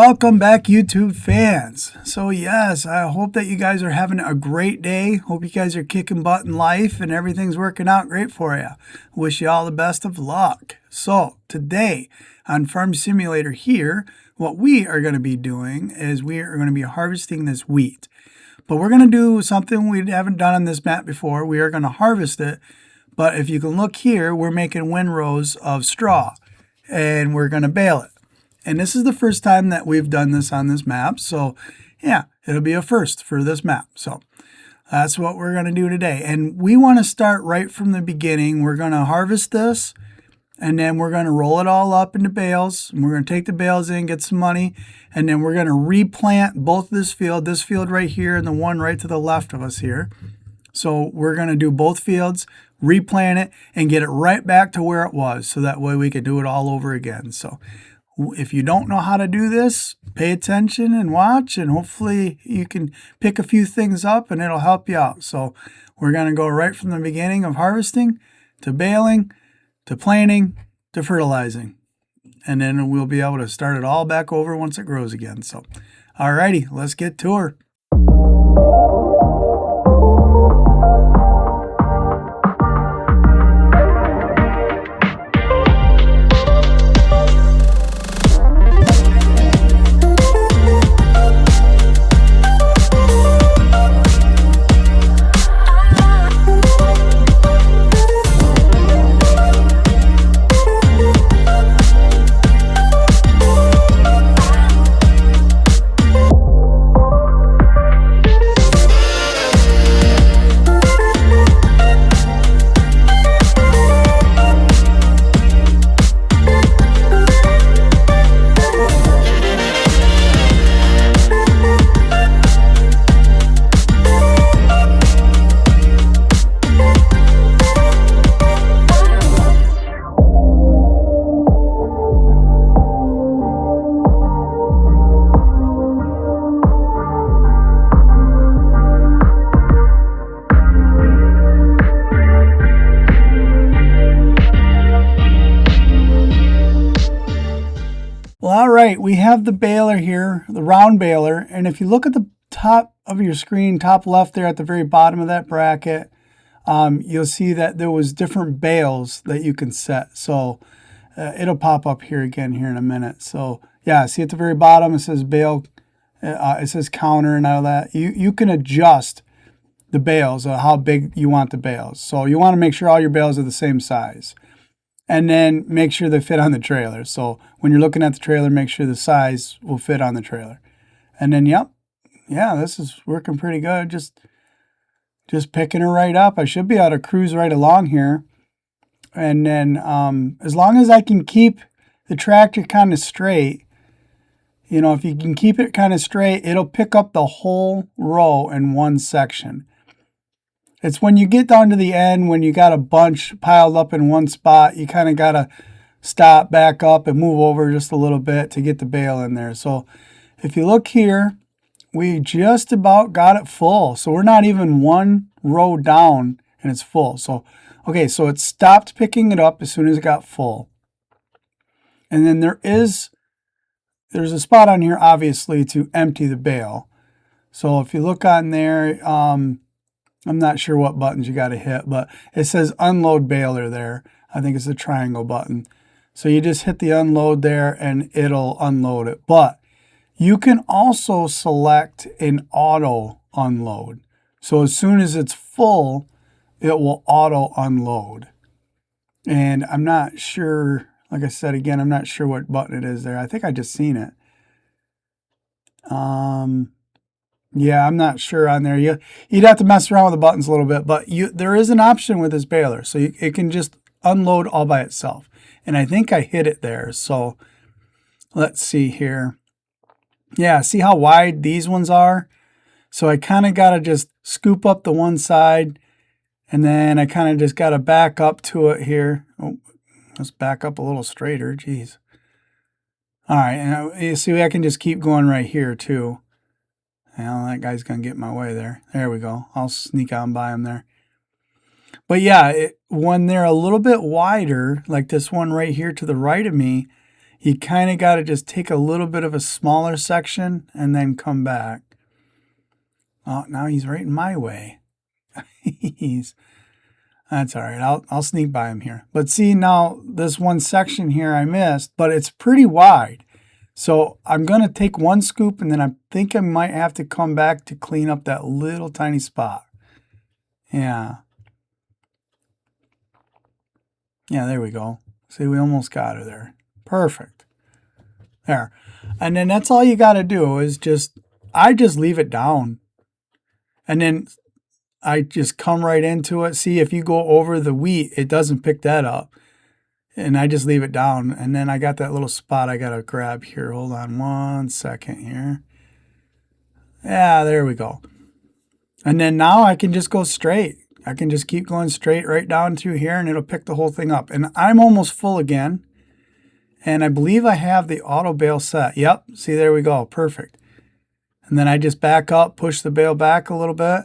Welcome back, YouTube fans. So yes, I hope that you guys are having a great day. Hope you guys are kicking butt in life and everything's working out great for you. Wish you all the best of luck. So today on Farm Simulator here, what we are going to be doing is we are going to be harvesting this wheat. But we're going to do something we haven't done on this map before. We are going to harvest it. But if you can look here, we're making windrows of straw and we're going to bale it. And this is the first time that we've done this on this map. So yeah, it'll be a first for this map. So that's what we're going to do today. And we want to start right from the beginning. We're going to harvest this and then we're going to roll it all up into bales. And we're going to take the bales in, get some money. And then we're going to replant both this field right here and the one right to the left of us here. So we're going to do both fields, replant it and get it right back to where it was. So that way we can do it all over again. So if you don't know how to do this, pay attention and watch, and hopefully you can pick a few things up and it'll help you out. So we're going to go right from the beginning of harvesting to baling to planting to fertilizing. And then we'll be able to start it all back over once it grows again. So, alrighty, let's get to her. Well, all right, we have the baler here, the round baler. And if you look at the top of your screen, top left there at the very bottom of that bracket, you'll see that there was different bales that you can set. So it'll pop up here again here in a minute. So yeah, see at the very bottom, it says bale, it says counter and all that. You can adjust the bales, how big you want the bales. So you want to make sure all your bales are the same size. And then make sure they fit on the trailer. So when you're looking at the trailer, make sure the size will fit on the trailer. And then, yeah, this is working pretty good. Just picking her right up. I should be able to cruise right along here. And then as long as I can keep the tractor kind of straight, you know, if you can keep it kind of straight, it'll pick up the whole row in one section. It's when you get down to the end, when you got a bunch piled up in one spot, you kind of got to stop, back up, and move over just a little bit to get the bale in there. So if you look here, we just about got it full. So we're not even one row down and it's full. So, okay, so it stopped picking it up as soon as it got full. And then there's a spot on here, obviously, to empty the bale. So if you look on there, I'm not sure what buttons you got to hit, but it says unload baler there. I think it's the triangle button. So you just hit the unload there and it'll unload it. But you can also select an auto unload. So as soon as it's full, it will auto unload. And I'm not sure, like I said, again, I'm not sure what button it is there. I think I just seen it. Yeah, I'm not sure on there. You'd have to mess around with the buttons a little bit, but there is an option with this baler. So it can just unload all by itself. And I think I hit it there. So let's see here. Yeah, see how wide these ones are? So I kind of got to just scoop up the one side. And then I kind of just got to back up to it here. Oh, let's back up a little straighter. Jeez. All right. And you see, I can just keep going right here too. Well, that guy's going to get in my way there. There we go. I'll sneak on by him there. But yeah, when they're a little bit wider, like this one right here to the right of me, you kind of got to just take a little bit of a smaller section and then come back. Oh, now he's right in my way. That's all right. I'll sneak by him here. But see, now this one section here I missed, but it's pretty wide. So I'm going to take one scoop and then I think I might have to come back to clean up that little tiny spot. Yeah. Yeah, there we go. See, we almost got her there. Perfect. There. And then that's all you got to do is I just leave it down. And then I just come right into it. See, if you go over the wheat, it doesn't pick that up. And I just leave it down. And then I got that little spot I got to grab here. Hold on 1 second here. Yeah, there we go. And then now I can just go straight. I can just keep going straight right down through here and it'll pick the whole thing up. And I'm almost full again. And I believe I have the auto bale set. Yep, see, there we go. Perfect. And then I just back up, push the bale back a little bit,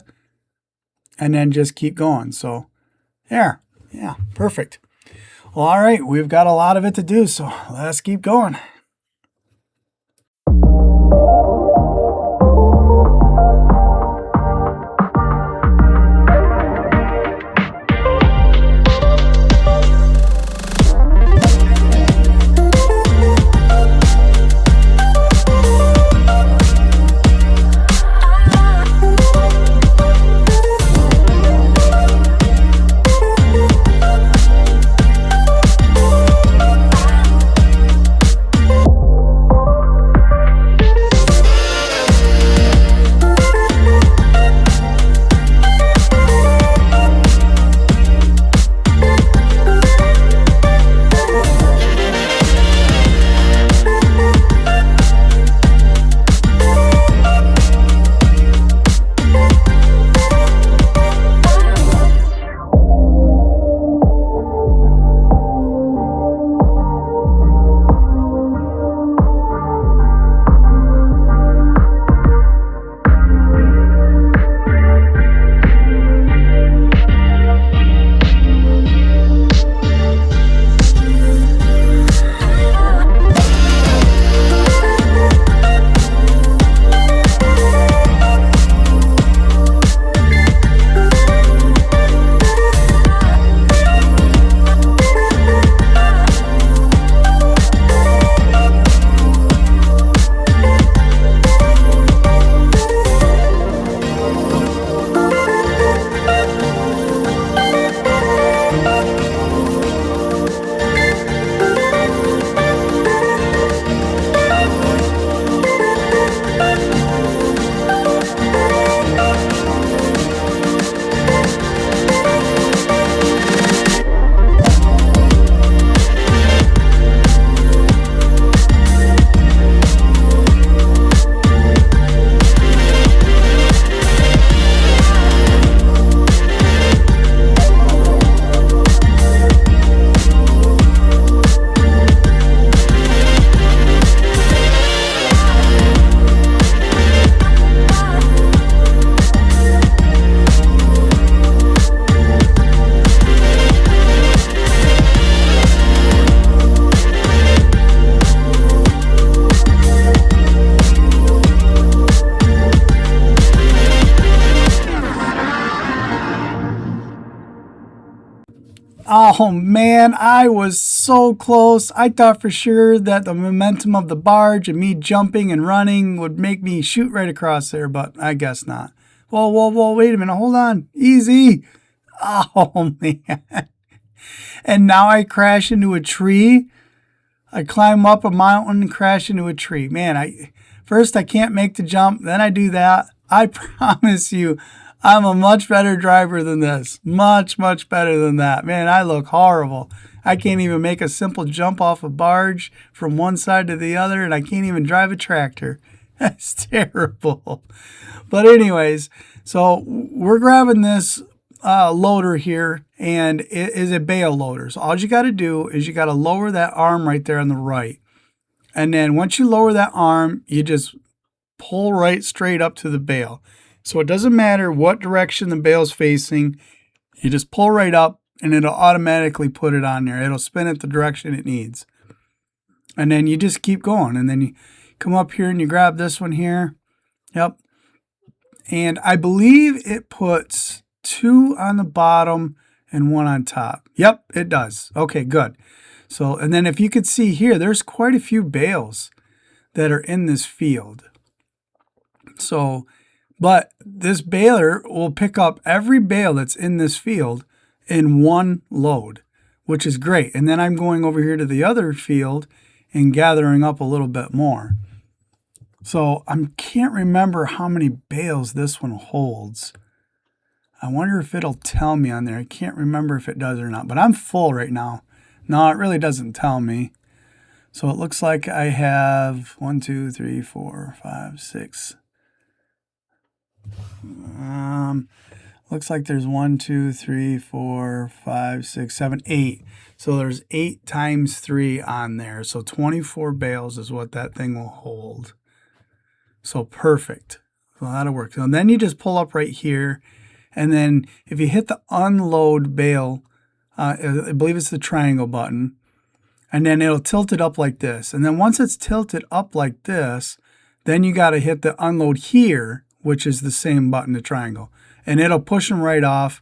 and then just keep going. So there. Yeah, perfect. Well, all right, we've got a lot of it to do, so let's keep going. Oh man, I was so close. I thought for sure that the momentum of the barge and me jumping and running would make me shoot right across there, but I guess not. Whoa, wait a minute. Hold on. Easy. Oh man. And now I crash into a tree. I climb up a mountain and crash into a tree. Man, first I can't make the jump, then I do that. I promise you, I'm a much better driver than this. Much better than that. Man, I look horrible. I can't even make a simple jump off a barge from one side to the other, and I can't even drive a tractor. That's terrible. But anyways, so we're grabbing this loader here, and it is a bale loader. So all you got to do is you got to lower that arm right there on the right. And then once you lower that arm, you just pull right straight up to the bale. So it doesn't matter what direction the bale's facing. You just pull right up and it'll automatically put it on there. It'll spin it the direction it needs. And then you just keep going. And then you come up here and you grab this one here. Yep. And I believe it puts 2 on the bottom and 1 on top. Yep, it does. Okay, good. So, and then if you could see here, there's quite a few bales that are in this field. So, but this baler will pick up every bale that's in this field in one load, which is great. And then I'm going over here to the other field and gathering up a little bit more. So I can't remember how many bales this one holds. I wonder if it'll tell me on there. I can't remember if it does or not, but I'm full right now. No, it really doesn't tell me. So it looks like I have 1, 2, 3, 4, 5, 6. Looks like there's 1, 2, 3, 4, 5, 6, 7, 8. So there's 8 times 3 on there. So 24 bales is what that thing will hold. So perfect. So that'll work. So then you just pull up right here. And then if you hit the unload bale, I believe it's the triangle button, and then it'll tilt it up like this. And then once it's tilted up like this, then you got to hit the unload here, which is the same button, the triangle. And it'll push them right off.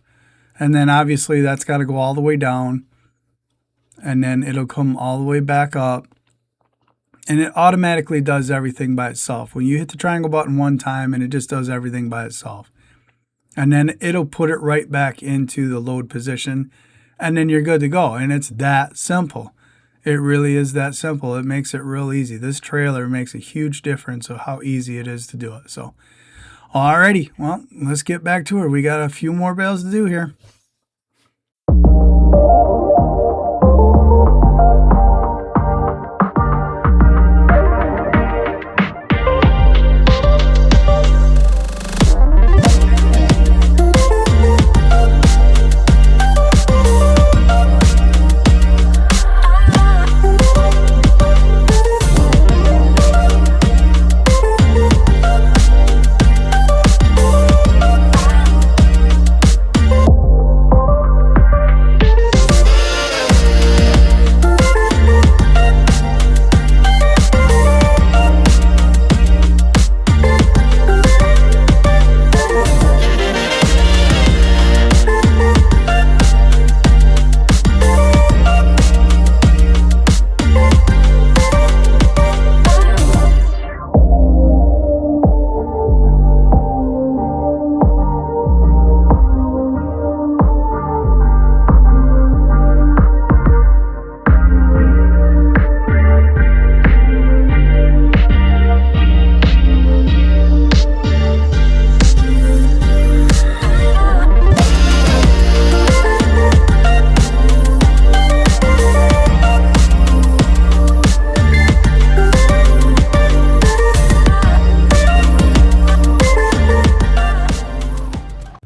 And then obviously that's got to go all the way down. And then it'll come all the way back up. And it automatically does everything by itself. When you hit the triangle button one time, and it just does everything by itself. And then it'll put it right back into the load position. And then you're good to go. And it's that simple. It really is that simple. It makes it real easy. This trailer makes a huge difference of how easy it is to do it. So, alrighty. Well, let's get back to it. We got a few more bales to do here.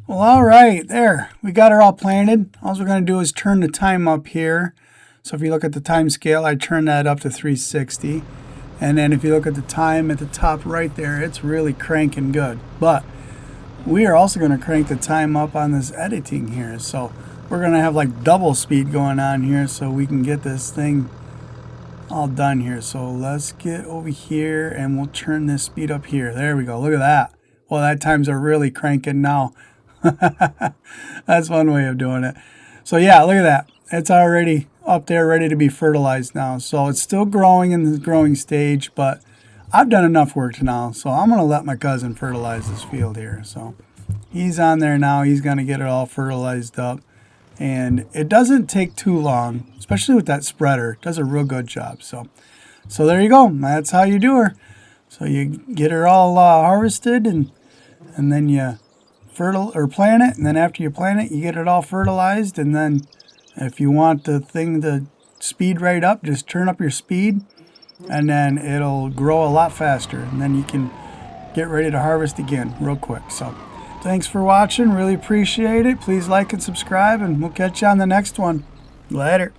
All right, there. We got her all planted. All we're going to do is turn the time up here. So if you look at the time scale, I turn that up to 360. And then if you look at the time at the top right there, it's really cranking good. But we are also going to crank the time up on this editing here. So we're going to have like double speed going on here so we can get this thing all done here. So let's get over here and we'll turn this speed up here. There we go. Look at that. Well, that times are really cranking now. That's one way of doing it. So yeah, look at that. It's already up there ready to be fertilized now. So it's still growing in the growing stage, but I've done enough work now. So I'm going to let my cousin fertilize this field here. So he's on there now. He's going to get it all fertilized up. And it doesn't take too long, especially with that spreader. It does a real good job. So there you go. That's how you do her. So you get her all harvested and then you plant it, and then after you plant it, you get it all fertilized, and then if you want the thing to speed right up, just turn up your speed, and then it'll grow a lot faster, and then you can get ready to harvest again real quick. So thanks for watching. Really appreciate it. Please like and subscribe, and we'll catch you on the next one. Later.